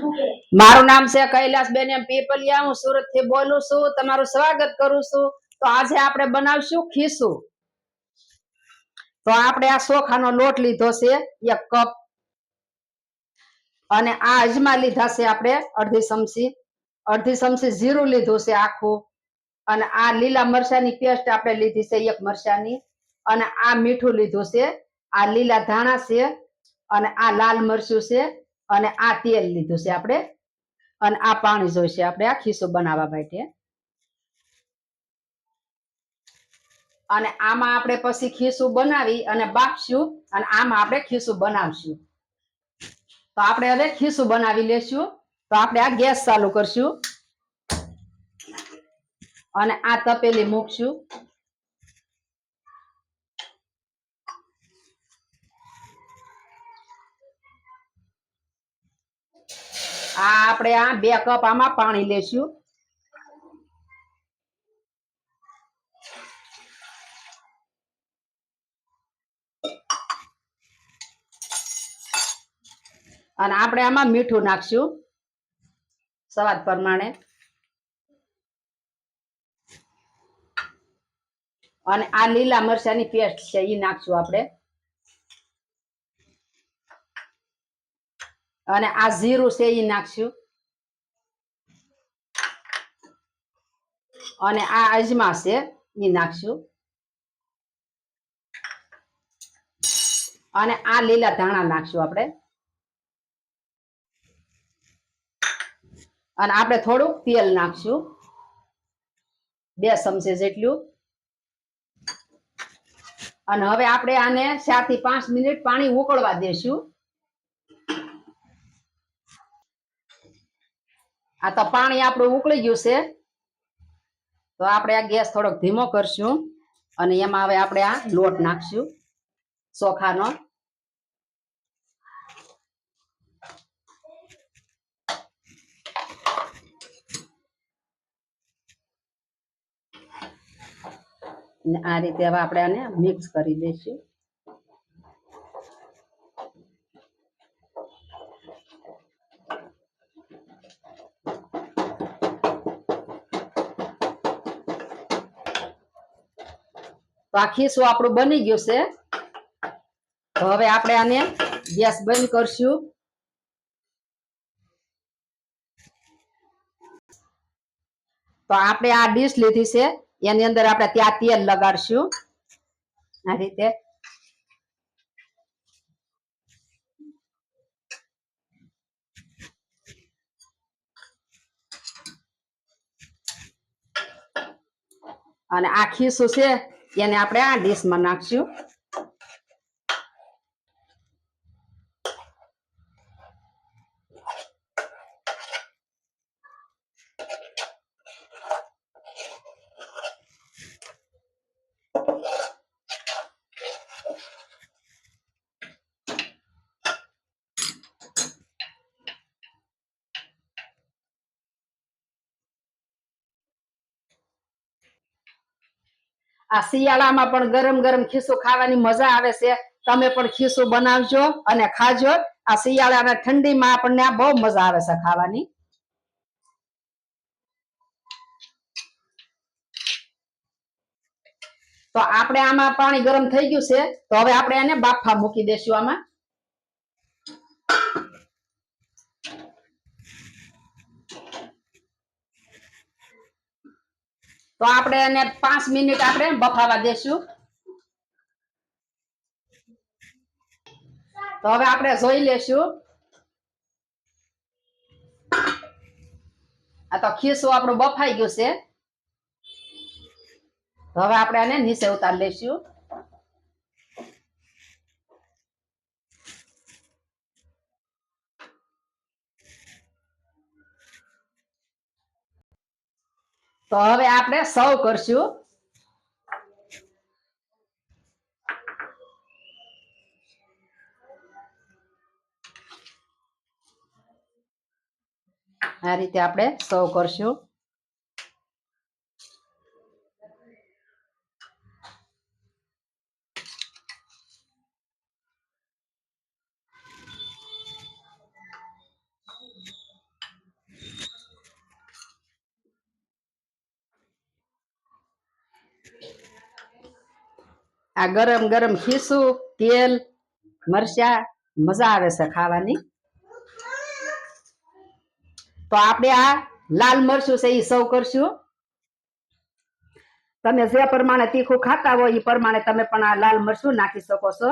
મારું નામ છે કૈલાસબેન એમ પીપલિયા। હું સુરત થી બોલું છું। તમારું સ્વાગત કરું છું। તો આજે આપણે બનાવશું ખીસું। તો આપણે આ ચોખાનો લોટ લીધો છે 1 કપ અને આ અજમા લીધા છે આપણે અડધી ચમચી જીરું લીધું છે આખું અને આ લીલા મરચાની પેસ્ટ આપણે લીધી છે 1 મરચાની અને આ મીઠું લીધું છે આ લીલા ધાણા છે અને આ લાલ મરચું છે અને આ તેલ લીધું છે આપણે અને આ પાણી જોઈશે આપણે આ ખીસું બનાવવા માટે અને આમાં આપણે પછી ખીસું બનાવી અને બાફશું અને આમાં આપણે ખીસું બનાવશું। તો આપણે હવે ખીસું બનાવી લેશું। તો આપણે આ ગેસ ચાલુ કરશું અને આ તપેલી મૂકશું આ આપણે આ 2 કપ આમાં પાણી લેશું અને આપણે આમાં મીઠું નાખશું સ્વાદ પ્રમાણે અને આ લીલા મરચાની પેસ્ટ છે ઈ નાખશું આપણે અને આ જીરું છે ઈ નાખશું અને આ અજમા છે ઈ નાખશું અને આ લીલા ધાણા નાખશું આપણે અને આપણે થોડું તેલ નાખશું 2 ચમચી જેટલું અને હવે આપણે આને 4 થી 5 મિનિટ પાણી ઉકળવા દેશું। આ તો પાણી આપણું ઉકળી ગયું છે તો આપણે આ ગેસ થોડોક ધીમો કરશું અને એમાં હવે આપણે આ લોટ નાખશું ચોખાનો આ રીતે હવે આપણે આને મિક્સ કરી દઈશું તો આ ખીસું આપણું બની ગયું છે તો હવે આપણે આને ગેસ બંધ કરશું તો આપણે આ ડીશ લીધી છે એની અંદર આપણે ત્યાં તેલ લગાડશું આ રીતે અને આ ખીસું છે એને આપણે આ ડીશમાં નાખશું આ શિયાળામાં પણ ગરમ ગરમ ખીસું ખાવાની મજા આવે છે તમે પણ ખીસું બનાવજો અને ખાજો આ શિયાળાના ઠંડીમાં આપણને આ બહુ મજા આવે છે ખાવાની તો આપણે આમાં પાણી ગરમ થઈ ગયું છે તો હવે આપણે આને બાફવા મૂકી દેશું આમાં તો આપણે એને 5 મિનિટ આપણે બફાવા દેશું તો હવે આપણે જોઈ લેશું આ તો ખીસું આપણું બફાઈ ગયું છે તો હવે આપણે આને નીચે ઉતાર લેશું તો હવે આપણે સર્વ કરશું આ રીતે આપણે સર્વ કરશું આ ગરમ ગરમ ખીસું, તેલ, મરચા, મજા આવે છે ખાવાની. તો આપણે આ લાલ મરચું છે એ સર્વ કરશું. તમે જે પ્રમાણે તીખું ખાતા હોય એ પ્રમાણે તમે પણ આ લાલ મરચું નાખી શકો છો.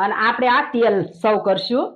અને આપણે આ તેલ સર્વ કરશું.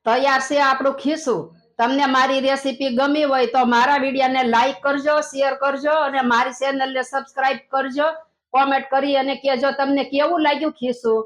તૈયાર છે આપણું ખીસું. તમને મારી રેસીપી ગમી હોય તો મારા વિડીયોને લાઈક કરજો, શેર કરજો અને મારી ચેનલને સબસ્ક્રાઇબ કરજો. કોમેન્ટ કરી અને કહેજો તમને કેવું લાગ્યું ખીસું.